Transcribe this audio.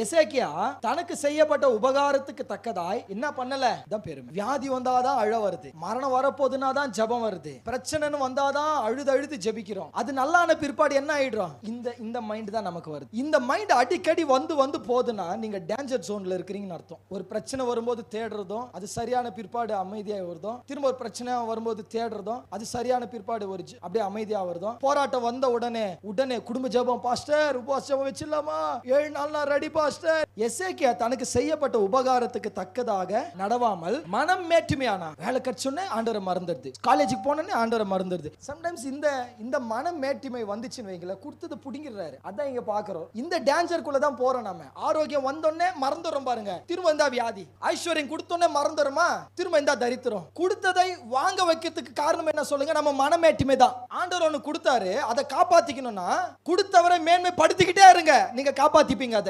எசேக்கியா தனக்கு செய்யப்பட்ட உபகாரத்துக்கு தக்கதாய் என்ன பண்ணல தான் பெருமை. வியாதி வந்தாதான் அழ வருது, மரணம் வரப்போதுன்னா தான் ஜெபம் வருது, பிரச்சனைன்னு வந்தாதான் அழுது அழுது ஜெபிக்கிறோம். அது நல்லான பிற்பாடு என்ன ஆயிடுறோம்? இந்த மைண்ட் தான் நமக்கு வருது. இந்த மைண்ட் அடிக்கடி வந்து போதுன்னா நீங்க டேஞ்சர் ஜோன்ல இருக்கிறீங்கன்னு அர்த்தம். ஒரு பிரச்சனை வரும்போது தேடுறதும் அது சரியான பிற்பாடு அமைதியா வருதும், திரும்ப ஒரு பிரச்சனை வரும்போது தேடுறதும் அது சரியான பிற்பாடு ஒரு அப்படியே அமைதியா வருதும். போராட்டம் வந்த உடனே குடும்ப ஜெபம், பாஸ்டர் உபவாச ஜெபம் வச்சிடலாமா, 7 நாள் நான் ரெடி பாஸ்டர். எசேக்கியா தனக்கு செய்யப்பட்ட உபகாரத்துக்கு தக்கதாக நடவாமல் மனம் மேட்டுமையானா. வேலை கட்சோன்னே ஆண்டவரை மறந்துடுது, காலேஜுக்கு போனோன்னே ஆண்டவரை மறந்துடுது. சம்டைம்ஸ் இந்த மனம் மேட்டுமை வந்துச்சுன்னு வைங்கள, கொடுத்தது புடிங்கிறாரு. அதான் இங்க பாக்குறோம். இந்த டேஞ்சருக்குள்ள தான் போறோம் நம்ம. ஆரோக்கியம் வந்தோடனே மறந்துடும் பாருங்க, திரும்ப இந்த வியாதி. ஐஸ்வர்யம் கொடுத்தோன்னே மறந்துடுமா, திரும்ப இந்த தரித்திரம். கொடுத்ததை வாங்க வைக்கிறதுக்கு காரணம் என்ன சொல்லுங்க? நம்ம மனமேட்டுமை தான். ஆண்டவர் ஒன்னு கொடுத்தாரு, அதை காப்பாத்திக்கணும்னா கொடுத்தவரை மேன்மை படுத்திக்கிட்டே இருங்க, நீங்க காப்பாத்திப்பீங்க அதை.